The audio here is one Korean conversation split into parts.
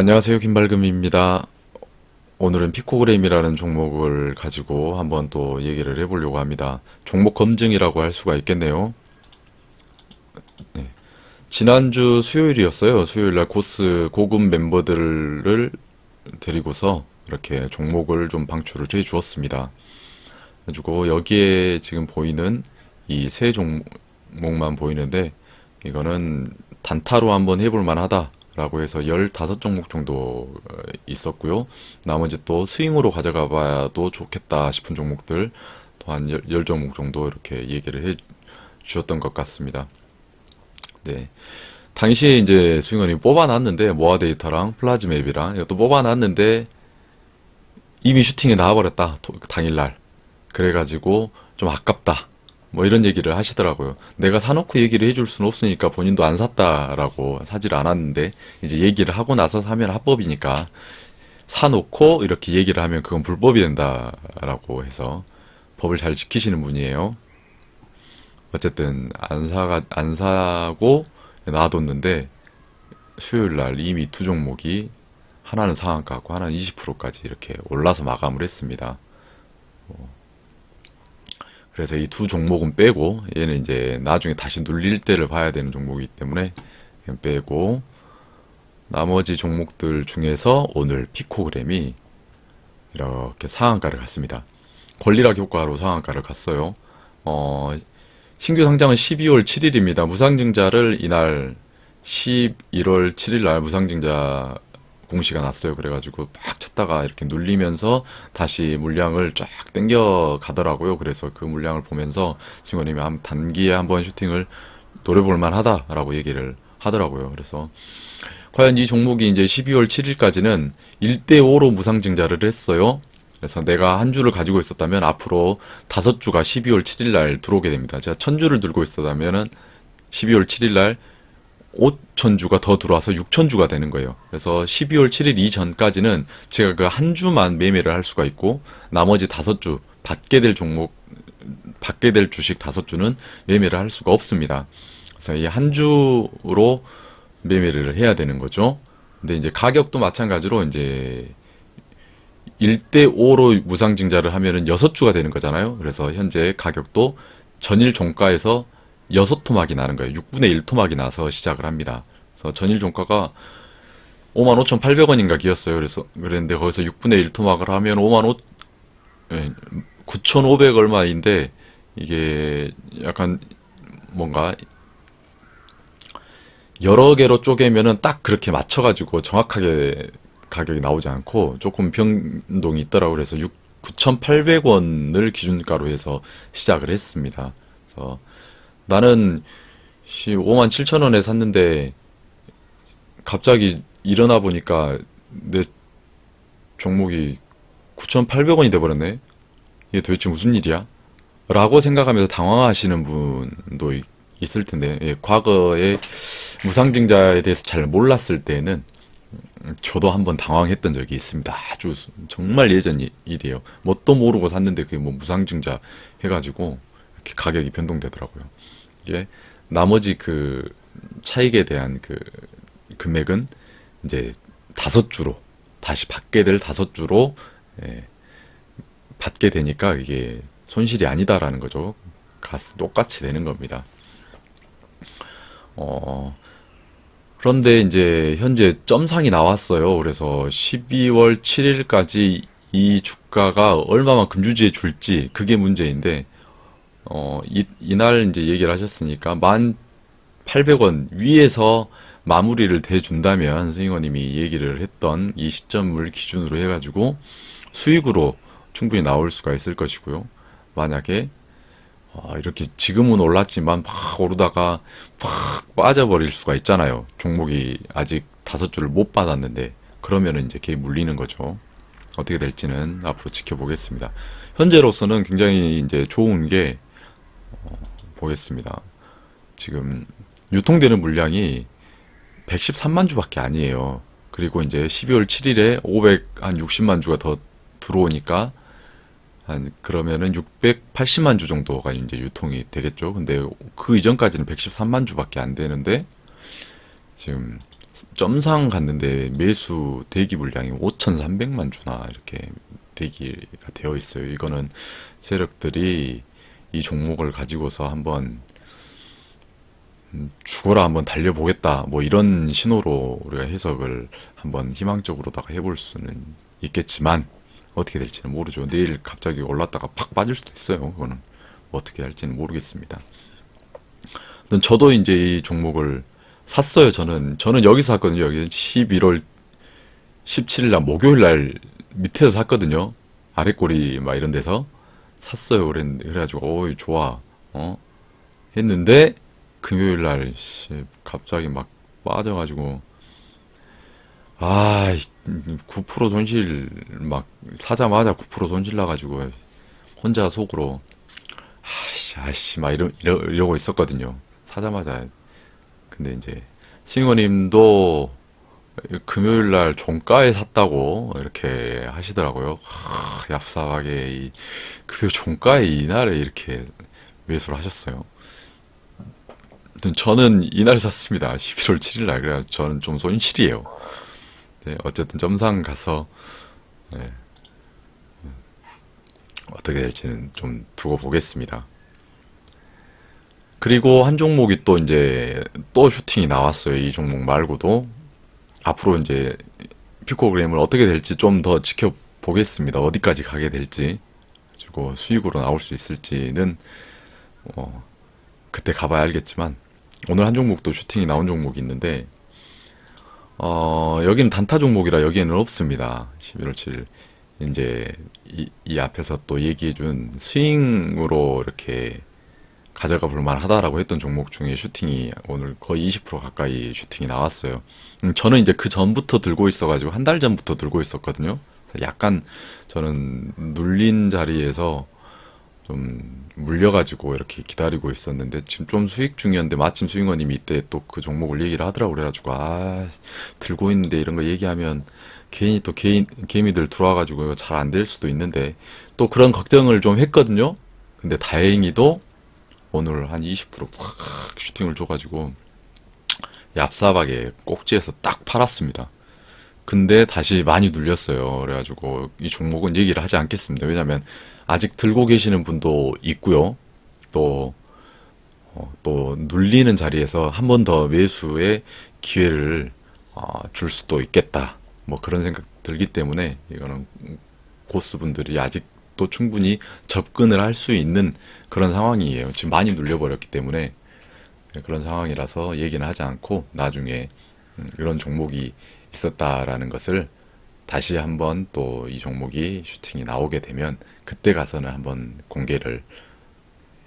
안녕하세요, 김발금입니다. 오늘은 피코그램이라는 종목을 가지고 한번 또 얘기를 해보려고 합니다. 종목 검증이라고 할 수가 있겠네요. 지난주 수요일이었어요. 수요일날 코스 고급 멤버들을 데리고서 이렇게 종목을 좀 방출을 해 주었습니다. 그래가지고 여기에 지금 보이는 이 세 종목만 보이는데 이거는 단타로 한번 해볼 만하다라고 해서 15종목 정도 있었고요. 나머지 또 스윙으로 가져가 봐도 좋겠다 싶은 종목들 또 한 10종목 정도 이렇게 얘기를 해 주셨던 것 같습니다. 네. 당시에 이제 스윙어님 뽑아놨는데 모아 데이터랑 플라즈맵이랑 이것도 뽑아놨는데 이미 슈팅에 나와버렸다. 당일날. 그래가지고 좀 아깝다. 뭐 이런 얘기를 하시더라고요. 내가 사놓고 얘기를 해줄 수는 없으니까 본인도 안 샀다라고 사질 않았는데 이제 얘기를 하고 나서 사면 합법이니까 사놓고 이렇게 얘기를 하면 그건 불법이 된다라고 해서 법을 잘 지키시는 분이에요. 어쨌든 안 사고 놔뒀는데 수요일 날 이미 두 종목이 하나는 상한가고 하나는 20%까지 이렇게 올라서 마감을 했습니다. 그래서 이 두 종목은 빼고 얘는 이제 나중에 다시 눌릴 때를 봐야 되는 종목이기 때문에 그냥 빼고 나머지 종목들 중에서 오늘 피코그램이 이렇게 상한가를 갔습니다. 권리락 효과로 상한가를 갔어요. 신규 상장은 12월 7일입니다. 무상증자를 이날 11월 7일 날 무상증자 공시가 났어요. 그래가지고 막 쳤다가 이렇게 눌리면서 다시 물량을 쫙 땡겨 가더라고요. 그래서 그 물량을 보면서 친구님이 단기에 한번 슈팅을 노려볼 만하다라고 얘기를 하더라고요. 그래서 과연 이 종목이 이제 12월 7일까지는 1대5로 무상증자를 했어요. 그래서 내가 한 주를 가지고 있었다면 앞으로 5주가 12월 7일 날 들어오게 됩니다. 제가 1000주를 들고 있었다면은 12월 7일 날 5,000주가 더 들어와서 6,000주가 되는 거예요. 그래서 12월 7일 이전까지는 제가 그 한 주만 매매를 할 수가 있고 나머지 5주 받게 될 주식 5주는 매매를 할 수가 없습니다. 그래서 이 한 주로 매매를 해야 되는 거죠. 근데 이제 가격도 마찬가지로 이제 1대5로 무상증자를 하면은 6주가 되는 거잖아요. 그래서 현재 가격도 전일 종가에서 6토막이 나는 거예요. 6분의 1토막이 나서 시작을 합니다. 그래서 전일 종가가 55,800원인가 기였어요. 그래서 그랬는데 거기서 6분의 1 토막을 하면 9,500 얼마인데 이게 약간 뭔가 여러 개로 쪼개면은 딱 그렇게 맞춰가지고 정확하게 가격이 나오지 않고 조금 변동이 있더라고. 그래서 9,800원을 기준가로 해서 시작을 했습니다. 그래서 나는 57,000원에 샀는데 갑자기 일어나 보니까 내 종목이 9,800원이 돼버렸네. 이게 도대체 무슨 일이야? 라고 생각하면서 당황하시는 분도 있을 텐데, 예, 과거에 무상증자에 대해서 잘 몰랐을 때는 저도 한번 당황했던 적이 있습니다. 아주 정말 예전 일이에요. 뭣도 모르고 샀는데 그게 뭐 무상증자 해가지고 이렇게 가격이 변동되더라고요. 이게 나머지 그 차익에 대한 그 금액은 이제 5주로 다시 받게 될 5주로 받게 되니까 이게 손실이 아니다라는 거죠. 똑같이 되는 겁니다. 어, 그런데 이제 현재 점상이 나왔어요. 그래서 12월 7일까지 이 주가가 얼마만큼 유지해 줄지 그게 문제인데 이날 이제 얘기를 하셨으니까 1,800원 위에서 마무리를 대준다면 선생님이 얘기를 했던 이 시점을 기준으로 해가지고 수익으로 충분히 나올 수가 있을 것이고요. 만약에 이렇게 지금은 올랐지만 막 오르다가 팍 빠져버릴 수가 있잖아요. 종목이 아직 5주를 못 받았는데 그러면은 이제 걔 물리는 거죠. 어떻게 될지는 앞으로 지켜보겠습니다. 현재로서는 굉장히 이제 좋은 게 보겠습니다. 지금 유통되는 물량이 113만 주밖에 아니에요. 그리고 이제 12월 7일에 560만 주가 더 들어오니까 그러면은 680만 주 정도가 이제 유통이 되겠죠. 근데 그 이전까지는 113만 주밖에 안 되는데 지금 점상 갔는데 매수 대기 물량이 5,300만 주나 이렇게 대기가 되어 있어요. 이거는 세력들이 이 종목을 가지고서 한번 죽어라 한번 달려보겠다 뭐 이런 신호로 우리가 해석을 한번 희망적으로다가 해볼 수는 있겠지만 어떻게 될지는 모르죠. 내일 갑자기 올랐다가 팍 빠질 수도 있어요. 그거는 어떻게 할지는 모르겠습니다. 아무튼 저도 이제 이 종목을 샀어요. 저는 여기서 샀거든요. 여기 11월 17일 날 목요일 날 밑에서 샀거든요. 아랫꼬리 막 이런 데서 샀어요. 그래가지고 어이 좋아 했는데 금요일 날 갑자기 막 빠져가지고 9% 손실 막 사자마자 9% 손실 나가지고 혼자 속으로 아씨 막 이러고 있었거든요. 사자마자. 근데 이제 승희님도 금요일 날 종가에 샀다고 이렇게 하시더라고요. 얍삽하게 금요일 종가에 이날에 이렇게 매수를 하셨어요. 아무튼 저는 이날 샀습니다. 11월 7일 날. 그래서 저는 좀 손실이에요. 네, 어쨌든 점상 가서 네, 어떻게 될지는 좀 두고 보겠습니다. 그리고 한 종목이 또 이제 또 슈팅이 나왔어요. 이 종목 말고도 앞으로 이제 피코그램을 어떻게 될지 좀 더 지켜보겠습니다. 어디까지 가게 될지 그리고 수익으로 나올 수 있을지는 그때 가봐야 알겠지만 오늘 한 종목도 슈팅이 나온 종목이 있는데 여기는 단타 종목이라 여기에는 없습니다. 11월 7일 이제 이 앞에서 또 얘기해준 스윙으로 이렇게 가져가 볼 만하다라고 했던 종목 중에 슈팅이 오늘 거의 20% 가까이 슈팅이 나왔어요. 저는 이제 그 전부터 들고 있어가지고 한 달 전부터 들고 있었거든요. 그래서 약간 저는 눌린 자리에서 좀 물려가지고 이렇게 기다리고 있었는데 지금 좀 수익 중이었는데 마침 수익원님이 이때 또 그 종목을 얘기를 하더라고. 그래가지고 들고 있는데 이런 거 얘기하면 괜히 또 개미들 들어와가지고 잘 안 될 수도 있는데 또 그런 걱정을 좀 했거든요. 근데 다행히도 오늘 한 20%팍 슈팅을 줘가지고 얍삽하게 꼭지에서 딱 팔았습니다. 근데 다시 많이 눌렸어요. 그래가지고 이 종목은 얘기를 하지 않겠습니다. 왜냐면 아직 들고 계시는 분도 있고요. 또, 또 눌리는 자리에서 한 번 더 매수의 기회를 줄 수도 있겠다. 뭐 그런 생각 들기 때문에 이거는 고스분들이 아직도 충분히 접근을 할 수 있는 그런 상황이에요. 지금 많이 눌려버렸기 때문에 그런 상황이라서 얘기는 하지 않고 나중에 이런 종목이 있었다라는 것을 다시 한번 또 이 종목이 슈팅이 나오게 되면 그때 가서는 한번 공개를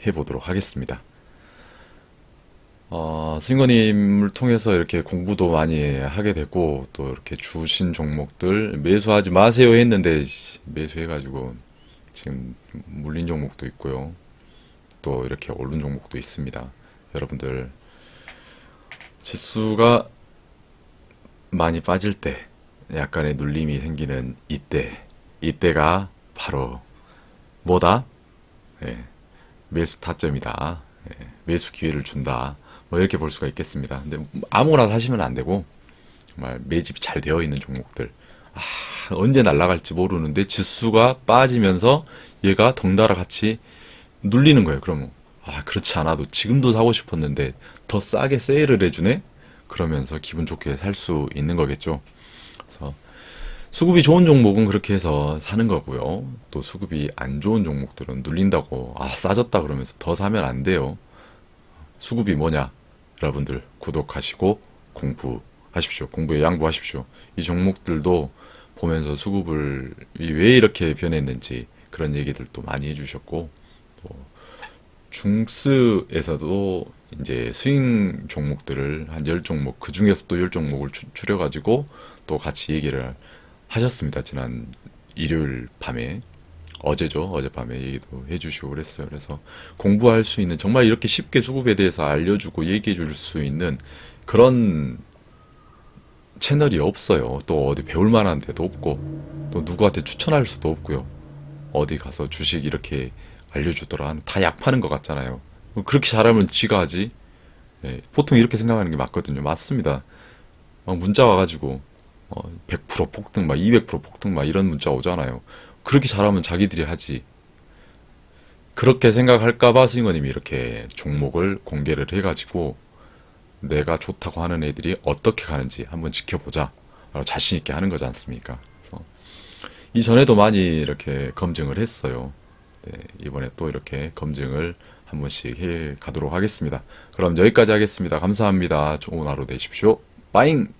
해보도록 하겠습니다. 승건님을 통해서 이렇게 공부도 많이 하게 되고 또 이렇게 주신 종목들 매수하지 마세요 했는데 매수해가지고 지금 물린 종목도 있고요. 또 이렇게 오른 종목도 있습니다. 여러분들 지수가 많이 빠질 때 약간의 눌림이 생기는 이때가 바로 뭐다? 예, 매수 타점이다. 예, 매수 기회를 준다. 뭐 이렇게 볼 수가 있겠습니다. 근데 아무거나 사시면 안 되고 정말 매집이 잘 되어 있는 종목들 언제 날아갈지 모르는데 지수가 빠지면서 얘가 덩달아 같이 눌리는 거예요. 그러면 그렇지 않아도 지금도 사고 싶었는데 더 싸게 세일을 해주네? 그러면서 기분 좋게 살 수 있는 거겠죠. 그래서 수급이 좋은 종목은 그렇게 해서 사는 거고요. 또 수급이 안 좋은 종목들은 눌린다고 싸졌다 그러면서 더 사면 안 돼요. 수급이 뭐냐? 여러분들 구독하시고 공부하십시오. 공부에 양보하십시오. 이 종목들도 보면서 수급을 왜 이렇게 변했는지 그런 얘기들도 많이 해주셨고 또 중스에서도 이제 스윙 종목들을 한 10종목 그 중에서 또 10종목을 추려가지고 또 같이 얘기를 하셨습니다. 지난 일요일 밤에 어제죠. 어젯밤에 얘기도 해주시고 그랬어요. 그래서 공부할 수 있는 정말 이렇게 쉽게 수급에 대해서 알려주고 얘기해 줄 수 있는 그런 채널이 없어요. 또 어디 배울 만한 데도 없고 또 누구한테 추천할 수도 없고요. 어디 가서 주식 이렇게 알려주더라. 다 약 파는 것 같잖아요. 그렇게 잘하면 지가 하지. 네, 보통 이렇게 생각하는 게 맞거든요. 맞습니다. 막 문자 와가지고 100% 폭등, 막 200% 폭등, 막 이런 문자 오잖아요. 그렇게 잘하면 자기들이 하지. 그렇게 생각할까봐 스윙어님이 이렇게 종목을 공개를 해가지고 내가 좋다고 하는 애들이 어떻게 가는지 한번 지켜보자. 자신 있게 하는 거지 않습니까? 그래서 이전에도 많이 이렇게 검증을 했어요. 네, 이번에 또 이렇게 검증을 한 번씩 해 가도록 하겠습니다. 그럼 여기까지 하겠습니다. 감사합니다. 좋은 하루 되십시오. 빠잉!